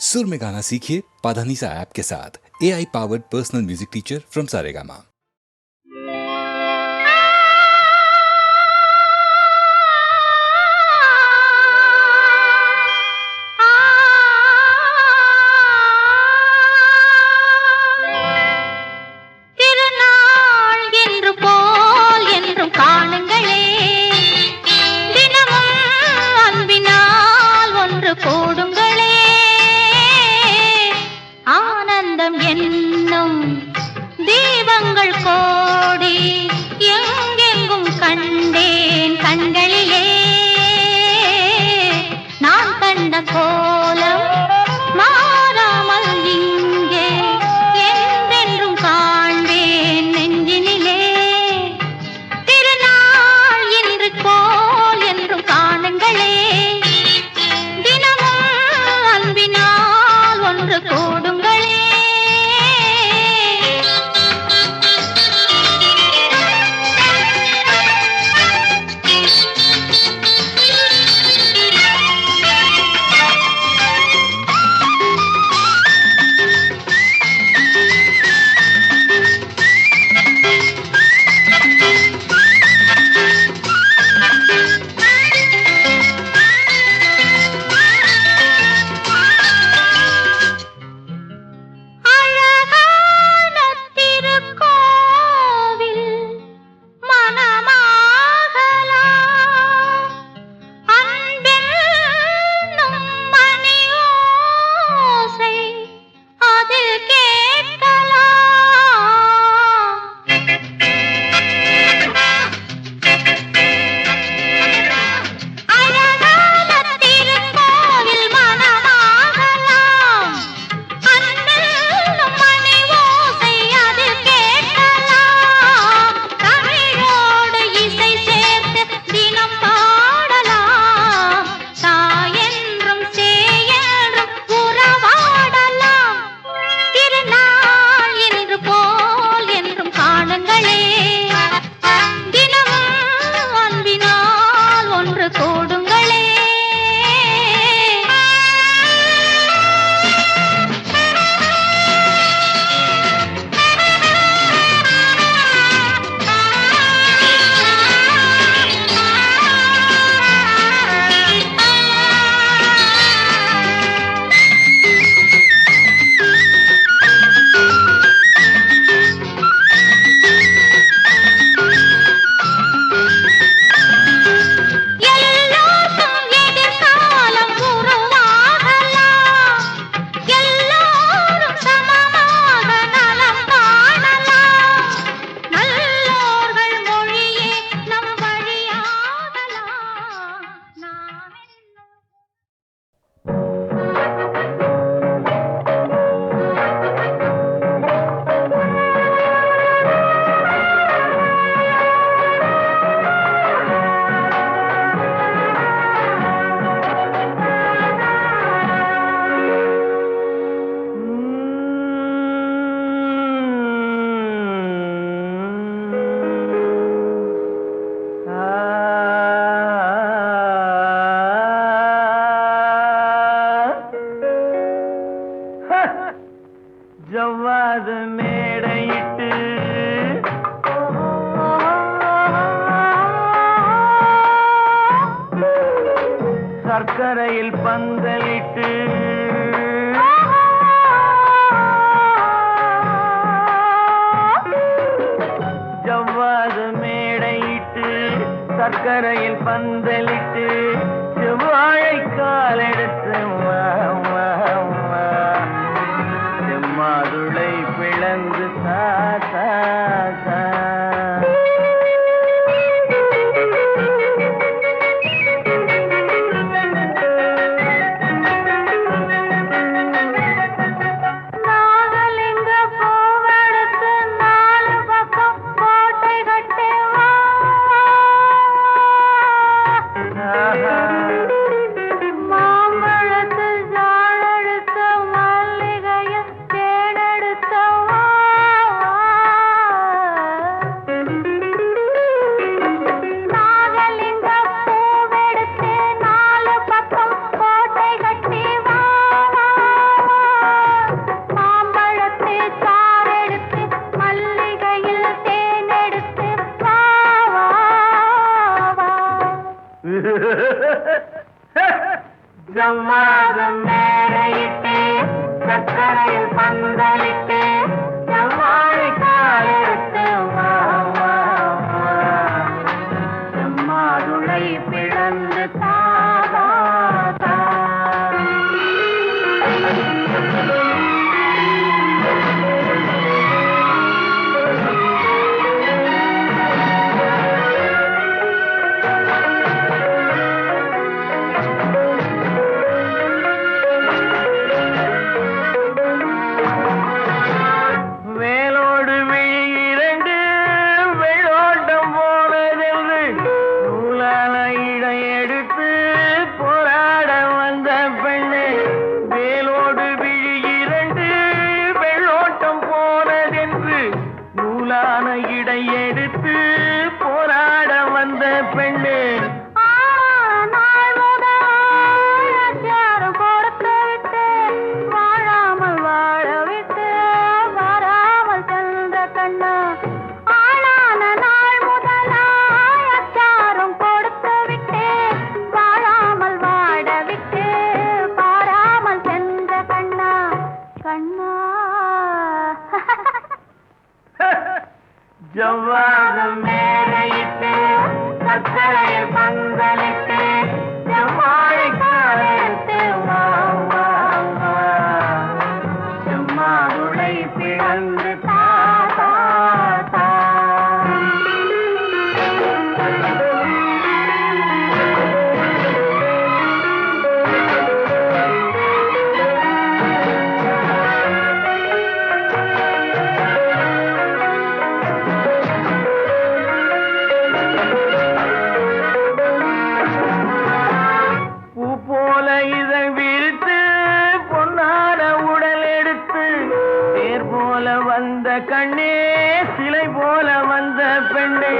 सुर में गाना सीखिए पाधानीसा ऐप के साथ। AI powered personal music teacher from Saregama. சர்க்கரையில் பந்தலிட்டு ஜவ்வாது மேடையிட்டு சர்க்கரையில் பந்தலிட்டு செவ்வாழை காலெடுத்து செம்மாதுளை பிளந்து ஜவ்வாதம் மேடையிட்டு சக்கரையில் பந்தலிட்டு செவ்வாழை காலெடுத்து வா வா வா செம்மாதுளை பிளந்து தாதா எடுத்து போராட வந்த பெண்ணு கொடுத்து விட்டு வாழாமல் வாழ விட்டு வராமல் சென்ற கண்ணா ஆளான நாள் முதலாய் அச்சாரம் கொடுத்து விட்டு வாழாமல் வாட விட்டு பாராமல் சென்ற கண்ணா கண்ணா ஜவ்வாதம் மேடையிட்டு சக்கரையில் பந்தலிட்டு செவ்வாழை காலெடுத்து வா வா வா செம்மாதுளை பிளந்து தாதா வந்த கண்ணே சிலை போல வந்த பெண்ணே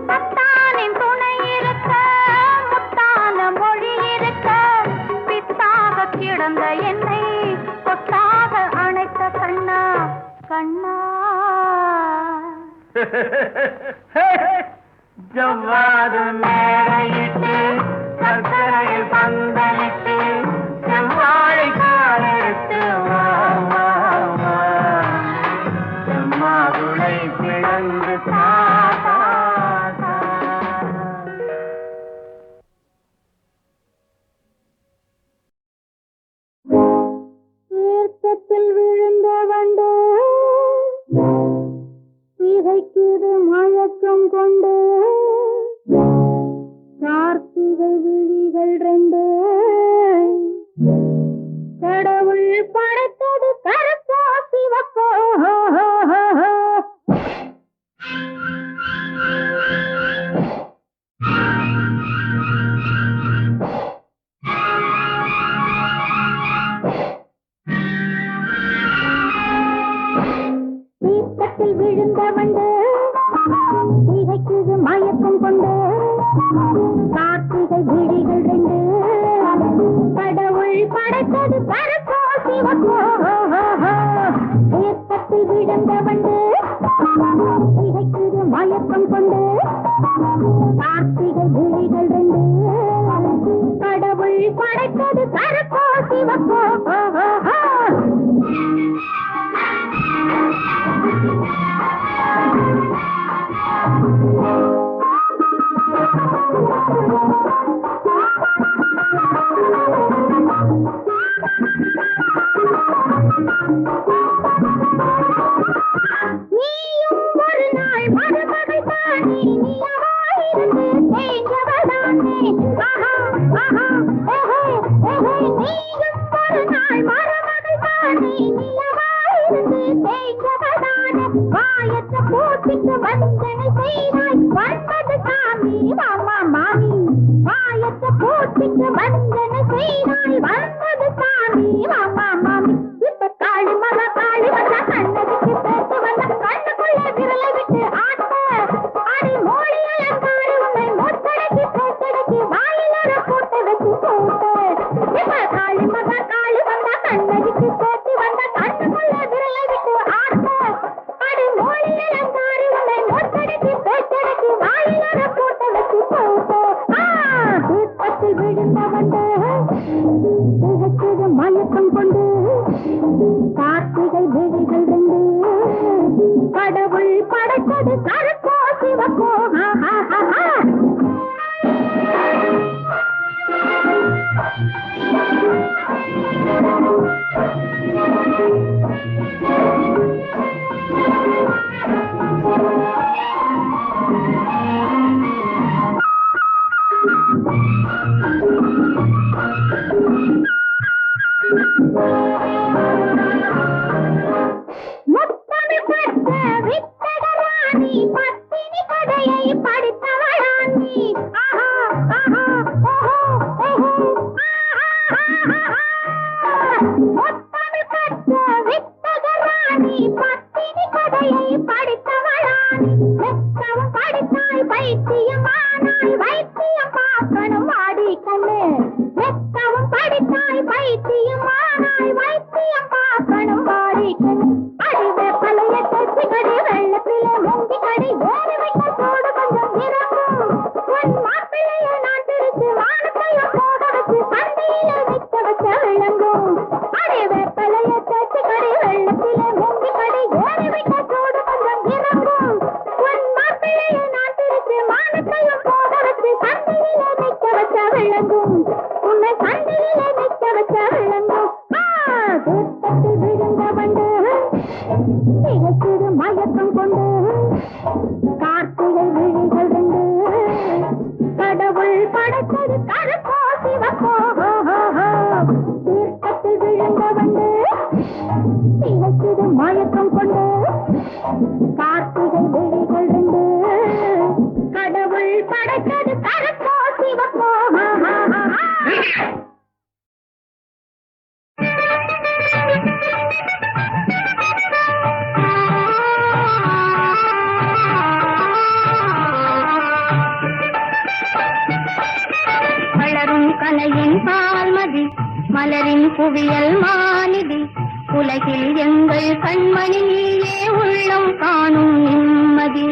பத்தானின் துணை இருக்க முத்தான மொழி இருக்க பித்தாக கிடந்த என்னை கொத்தாக அணைத்த கண்ணா கண்ணா ஜவ்வாது மேடையிட்டு சக்கரையில் பந்தலிட்டு செவ்வாழை காலெடுத்து வா வா வா செம்மாதுளை பிளந்து தாதா தீர்த்தத்தில் விழுந்த வண்டு இதைக்குது மயக்கம் கொண்டு கார்த்திகை விழிகள் ரெண்டு கடவுள் படைத்தது கருப்போ சிவப்போ தீர்த்தத்தில் விழுந்த வண்டு இதைக்குது மயக்கம் கொண்டு கார்த்திகை விழிகள் ரெண்டு கடவுள் படைத்தது கருப்போ சிவப்போ தீர்த்தத்தில் விழுந்த வண்டு இதைக்குது மயக்கம் கொண்டு கார்த்திகை விழிகள் ரெண்டு கடவுள் படைத்தது கருப்போ சிவப்போ நீயும் ஒரு நாள் மருமகள் தானே நீயாயிருந்து தேய்ந்தவதானே ஆஹா ஆஹா ஏஹே ஏஹே நீயும் ஒரு நாள் மருமகள் தானே நீயாயிருந்து தேய்ந்தவதானே வாயற்ற பூச்சிக்கு வந்தனை செய்தாய் வந்தது சாமி மாமா மாமி வாயற்ற பூச்சிக்கு வந்தனை செய்தாய் வந்தது சாமி மாமா மாமி இப்ப காளி மகா காளி வந்தா கண்ணதுக்கு பேசு வந்த கண்ணுக்குள்ளே விரலை விட்டு ஆட்ட அடி மோளி அலங்காரி உன்னை மொத்தடைக்கு பேசடைக்கு வாயிலற போட்டு வச்சு போட்டு இப்ப காளி மகா காளி வந்தா கண்ணதுக்கு பேசி வந்த கண்ணுக்குள்ளே விரலை விட்டு ஆட்ட அடி மோளி அலங்காரி உன்னை மொத்தடைக்கு பேசடைக்கு வாயிலற போட்டு வச்சு முத்தமிழ் பெற்ற வித்தகராணி பத்தினி கதையை படித்தவளானி. ஆஹா ஆஹா ஓஹோ ஓஹோ முத்தமிழ் பெற்ற வித்தகராணி பத்தினி கதையை படித்தவளானி. வெத்தம் படித்தாய் பைத்தியமானாய் வைத்தியம் பார்க்கணும் வாடி கண்ணு. வெத்தம் படித்தாய் பைத்தியமானாய் வைத்தியம் பார்க்கணும் வாடி கண்ணு. அடிவே பழைய தச்சுக்கடி வெள்ளத்திலே முங்கி கடி ஏறி வைக்க சோடு கொஞ்சம் இறங்கும். உன் மாப்பிள்ளைய நான் திருச்சி வானத்தையும் போட வச்சு சந்தையில நிற்க வச்ச விளங்கும். அடிவே பழைய தச்சுக்கடி வெள்ளத்திலே முங்கி கடி ஏறி வைக்க சோடு கொஞ்சம் இறங்கும். உன் மாப்பிள்ளைய நான் திருச்சி வானத்தையும் போட வச்சு சந்தையில நிற்க வச்ச விளங்கும். உன்னை சந்தையில நிற்க வச்ச விளங்கும். தூத்தத்தில் விழுந்த வண்டு திகைத்திரு மயக்கம் கொண்டு கார்த்திகை விழிகள் ரெண்டு கடவுள் படைத்தது கருப்போ சிவப்போ. தீர்த்தத்தில் விழுந்த வண்டு திகைத்திரு மயக்கம் கொண்டு கார்த்திகை விழிகள் ரெண்டு கடவுள் படைத்தது கருப்போ சிவப்போ. வளரும் கலையின் பால்மதி மலரின் குவியல் மாநிதி உலகில் எங்கள் கண்மணி நீயே உள்ளம் காணும் நிம்மதி.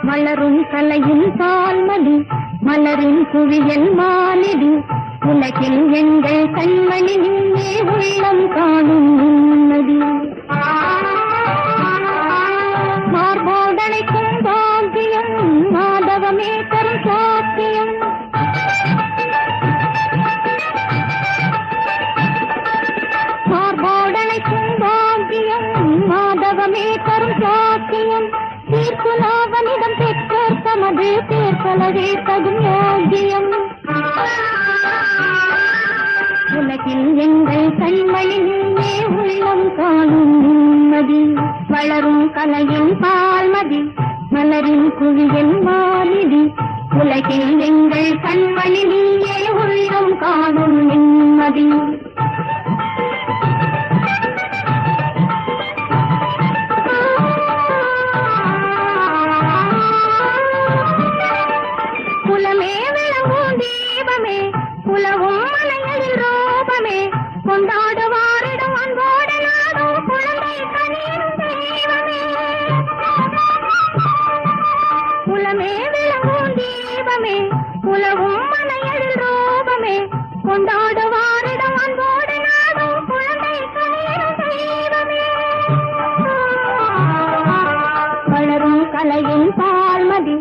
வளரும் கலையின் பால்மதி மலரின் குவியல் மாநிதி உலகில் எங்கள் கண்மணி நீயே உள்ளம் காணும் நிம்மதி. மார்போடனைக்கும் பாக்கியம் மாதவமே தரும் சாத்தியம். மார்போடனைக்கும் பாக்கியம் மாதவமே தரும் சாத்தியம். தீர்க்குலாவனிடம் பெற்றோர் தமது பேர்பலவே தகும் யோகியம். உலகில் எங்கள் கண்மணி நீயே உள்ளம் காணும் நிம்மதி. வளரும் கலையின் பால்மதி மலரின் குவியல் மாநிதி உலகில் எங்கள் கண்மணி நீயே உள்ளம் காணும் நிம்மதி. குலமே விளங்கும் தீபமே குலவும் மலைகளில் ரூபமே கொண்டாடுவாரிடம் அன்போடு நாடும் குழந்தை கனியும் தெய்வமே. குலமே விளங்கும் தீபமே குலவும் மலைகளில் ரூபமே கொண்டாடுவாரிடம் அன்போடு நாடும் குழந்தை கனியும் தெய்வமே. வளரும் கலையின் பால்மதி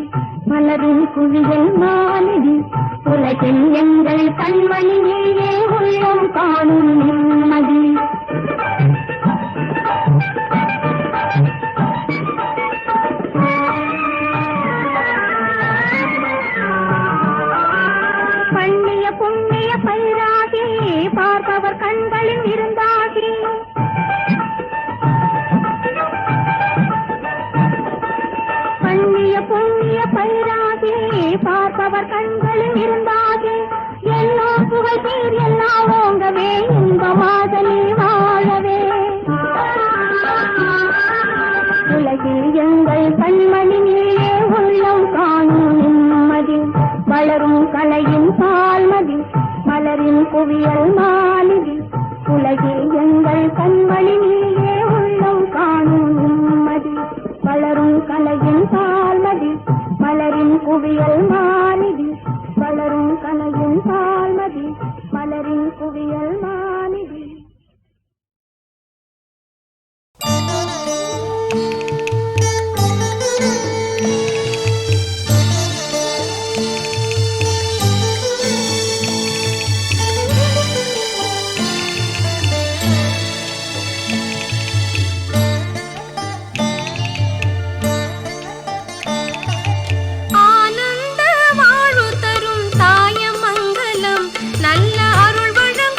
மலரின் குவியல் மாநிதி உலகில் எங்கள் கண்மணி நீயே உள்ளம் காணும் நிம்மதி. பண்ணிய புண்ணிய பயிராகி பார்ப்பவர் கண்களில் இருந்தாகி பண்ணிய புண்ணிய பயிராகி பார்ப்பவர் கண்களில் இருந்தாகி எல்லா புகழ் பேர் எல்லாம் ஓங்கவே இன்பமாக நீ வாழவே. உலகில் எங்கள் கண்மணி நீயே உள்ளம் காணும் நிம்மதி. வளரும் கலையின் பால்மதி மலரின் குவியல் மாநிதி உலகில் எங்கள் கண்மணி நீயே உள்ளம் காணும் நிம்மதி. வளரும் கலையின் பால்மதி மலரின் குவியல் மாநிதி வளரும் கலையின் பால்மதி மலரின் குவியல் மாநிதி. ஆனந்த வாழ்வு தரும் தாயமங்கலம் நல்ல அருள் வழங்கும்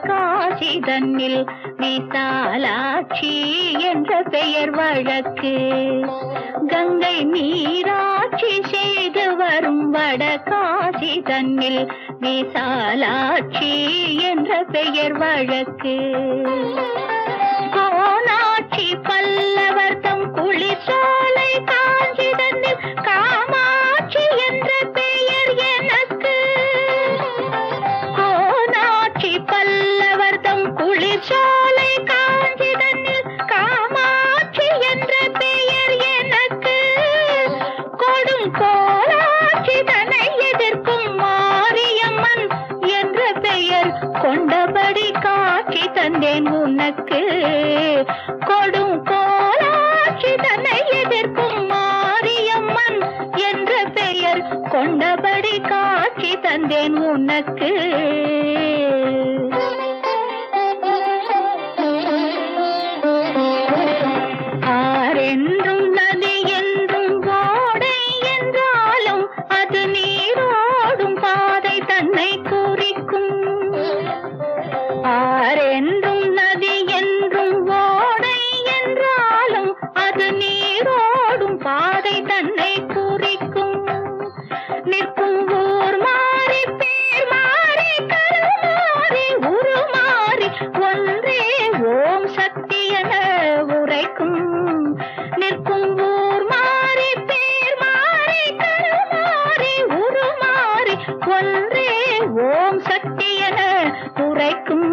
காசி தன்னில் விசாலாட்சி என்ற பெயர் வழக்கு. கங்கை நீராட்சி செய்து வரும் வடகாசி தன்னில் விசாலாட்சி என்ற பெயர் வழக்கு. கோனாட்சி பல்லவர் தம் குளிர்சாலை காஞ்சி தன்னில் காமாட்சி என்ற பெயர் எனக்கு. கோனாட்சி பல்லவர் தம் குளிர்சாலை காஞ்சி தன்னில் காமாட்சி என்ற பெயர் எனக்கு. கொடும் கோலாட்சி தன்னை எதிர்க்கும் மாரியம்மன் என்ற பெயர் கொண்டபடி காட்சி தந்தேன் உனக்கு. கொடும் கோலாட்சி தன்னை எதிர்க்கும் மாரியம்மன் என்ற பெயர் கொண்டபடி காட்சி தந்தேன் உனக்கு. ஆரென்றும் நதி என்றும் ஓடை என்றாலும் அது நீரோடும் பாதை தன்னை குறிக்கும். ஆரென்றும் நதி என்றும் ஓடை என்றாலும் அது நீரோடும் பாதை தன்னை குறிக்கும். நிற்கும் ஊர் மாறி பேர் மாறி கருமாறி உருமாறி ஒன்றே ஓம் சக்தி என உரைக்கும். நிற்கும் ஊர் மாறி பேர் மாறி கருமாறி உருமாறி ஒன்றே ஓம் சக்தி என உரைக்கும்.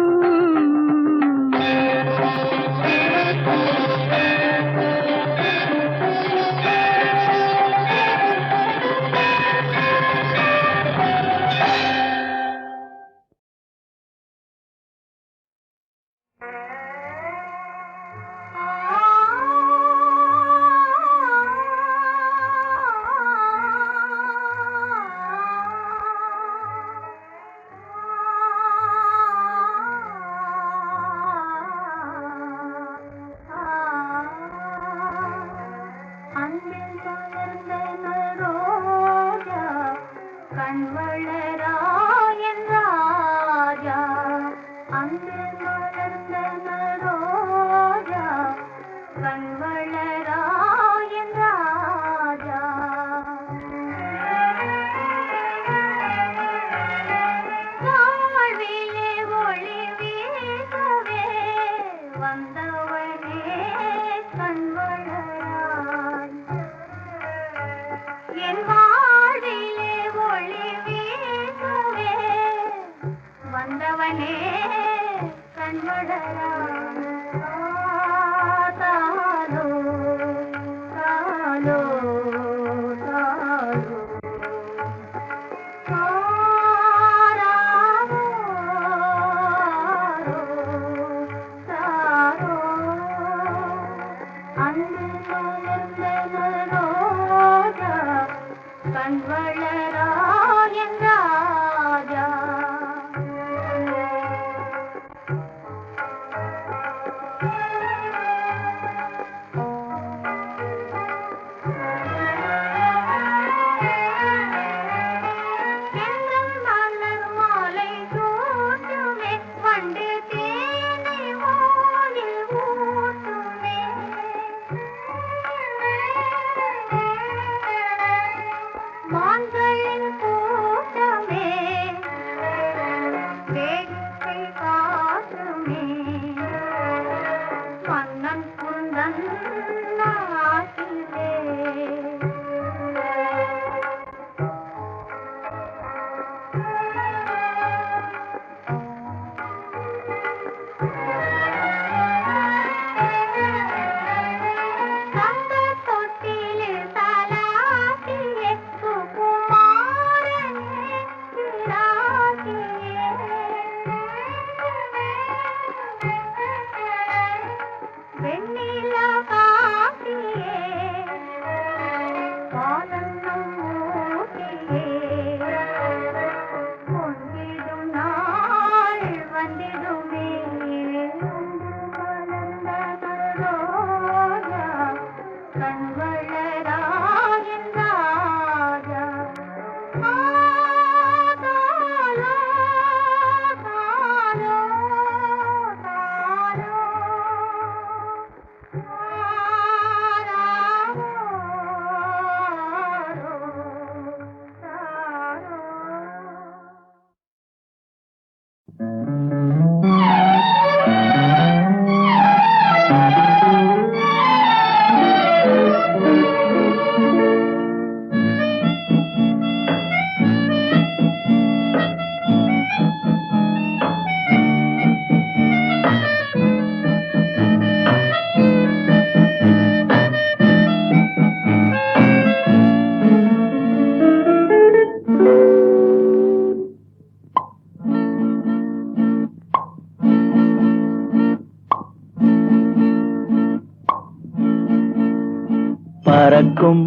சிரிக்கும்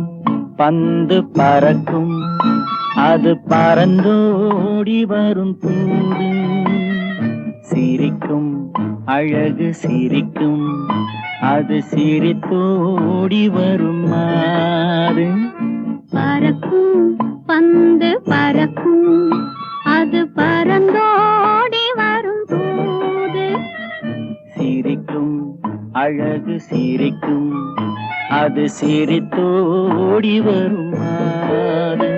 பந்து பறக்கும், அது பறந்தோடி வரும் தூது. சிரிக்கும் அழகு சிரிக்கும், அது சிரித்தோடி வரும் மாறு. பறக்கும் பந்து பறக்கும், அது பறந்தோடி வரும் தூது. சிரிக்கும் அழகு சிரிக்கும், அது சிரித்தோடி வரும் மாறு.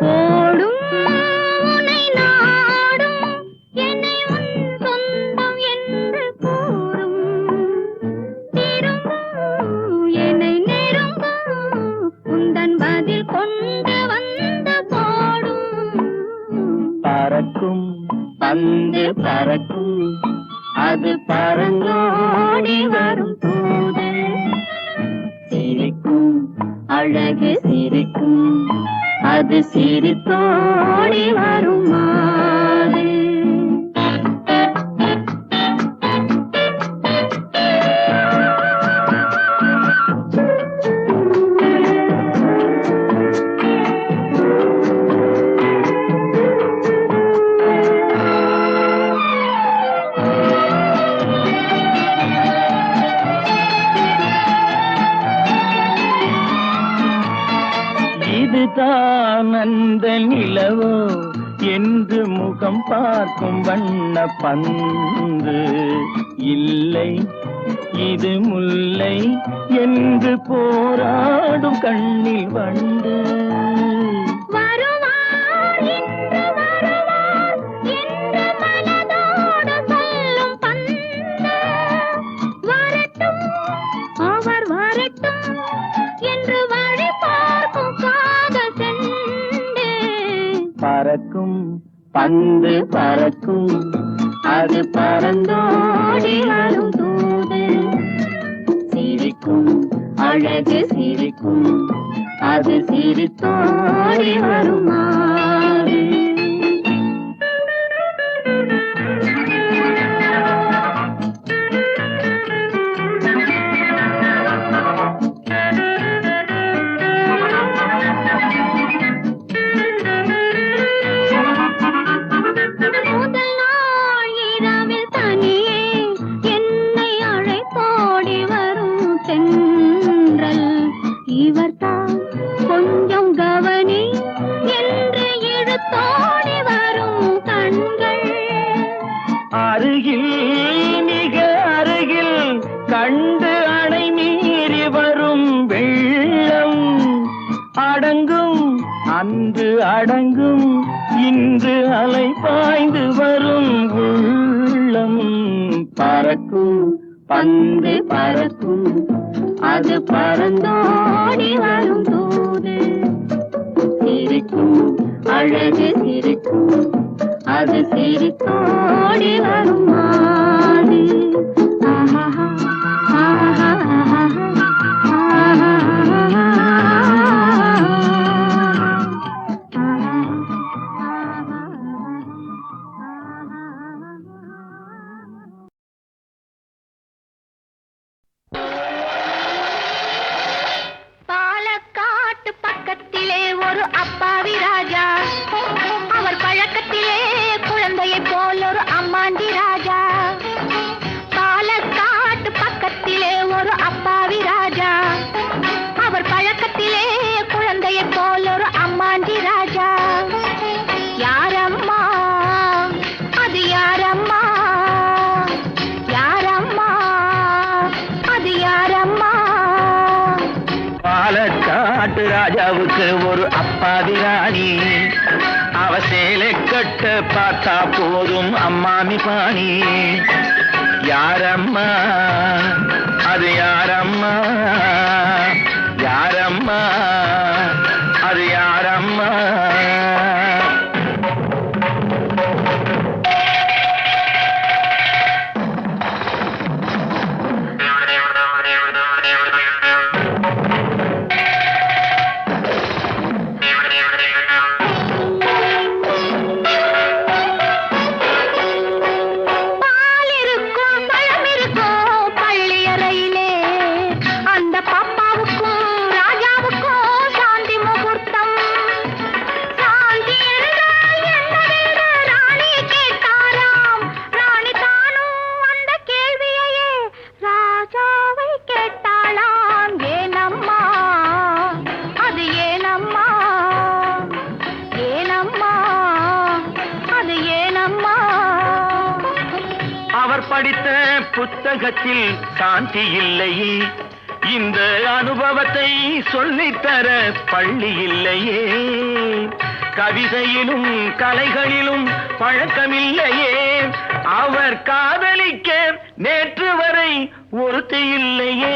ஓடும் உன்னை நாடும், என்னை உன் சொந்தம் என்று கூறும். திரும்பும் என்னை நெருங்கும், உந்தன் பதில் கொண்டு வந்து போடும். பறக்கும் பந்து பறக்கும், அது பறந்தோடி வரும் தூது. சிரிக்கும் அழகு சிரிக்கும், அது சிரித்தோடி வரும் மாறு. இதுதான் அந்த நிலவோ என்று முகம் பார்க்கும் வண்ண பந்து. இல்லை இது முல்லை என்று போராடும் கண்ணில் வண்டு. வருவார் இன்று வருவார் என்று மனதோடு சொல்லும் பந்து. வரட்டும் அவர் வரட்டும் என்று வழி பார்க்கும் காதல் செண்டு. பறக்கும் பந்து பறக்கும், அது பறந்தோடி வரும் தூது. சிரிக்கும் அழகு சிரிக்கும், அது சிரித்தோடி வரும் மாறு. முதல் நாள் இரவில் தனியே என்னை அழைத்தோடி வரும் தென்றல். இவர்தான் கொஞ்சம் கவனி என்று இழுத்தோடி வரும் கண்கள். அருகில் மிக அருகில் கண்டு அணை மீறி வரும் வெள்ளம். அடங்கும் அன்று அடங்கும், இன்று அலை பாய்ந்து வரும் உள்ளம். பறக்கும் பந்து பறக்கும், அது பறந்தோடி வரும் தூது. சிரிக்கும் அழகு சிரிக்கும், அது சிரித்தோடி வரும் மாறு. ஆஹா ஆஹா பாலக்காட்டு பக்கத்திலே ஒரு அப்பாவி ராஜா, அவர் பழக்கத்திலே குழந்தையை போல் ஒரு அம்மாண்டி ராஜா. பாலக்காட்டு பக்கத்திலே ஒரு அப்பாவி ராஜா, அவர் பழக்கத்திலே குழந்தையை போல் ஒரு அம்மாண்டி ராஜா. யாரம்மா அது யாரம்மா, யாரம்மா அது யாரம்மா. பாலக்காட்டு ராஜாவுக்கு ஒரு அப்பாவி ராணி, அவ சேலை கட்ட பார்த்தா போதும் அம்மாமி பாணி. யாரம்மா அது யாரம்மா, யாரம்மா அது யாரம்மா. பால் இருக்கும் பழம் இருக்கும் பள்ளியறையிலே, அந்த பாப்பாவுக்கும் ராஜாவுக்கும் படித்த புத்தகத்தில் சாந்தி இல்லையே, இந்த அனுபவத்தை சொல்லித்தர பள்ளி இல்லையே, கவிதையிலும் கலைகளிலும் பழக்கமில்லையே, அவர் காதலிக்க நேற்று வரை ஒருத்தி இல்லையே.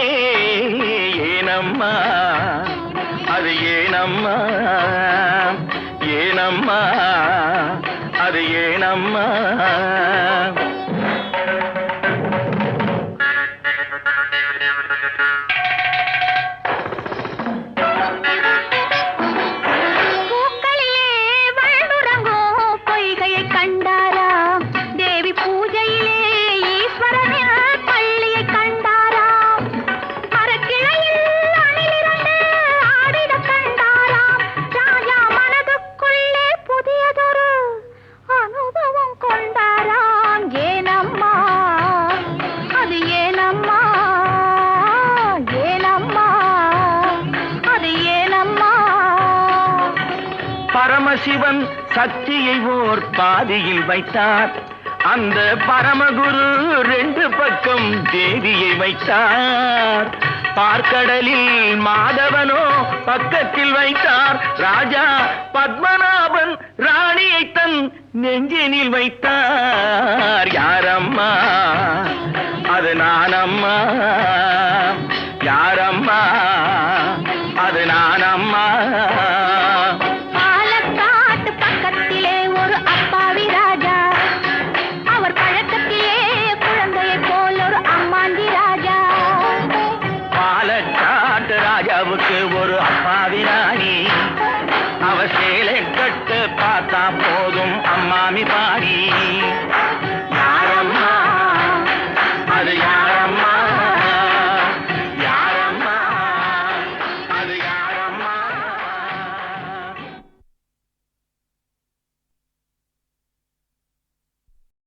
ஏனம்மா அது ஏனம்மா, ஏனம்மா அது ஏனம்மா. பரமசிவன் சக்தியை ஓர் பாதியில் வைத்தார், அந்த பரமகுரு 2 பக்கம் தேவியை வைத்தார். பார்க்கடலில் மாதவனோ பக்கத்தில் வைத்தார், ராஜா பத்மநாபன் ராணியை தன் நெஞ்சினில் வைத்தார். யாரம்மா அது நானம்மா, யாரம்மா அது நானம்மா. ராஜாவுக்கு ஒரு அப்பாவி ராணி, அவ சேலை கட்டு பார்த்தா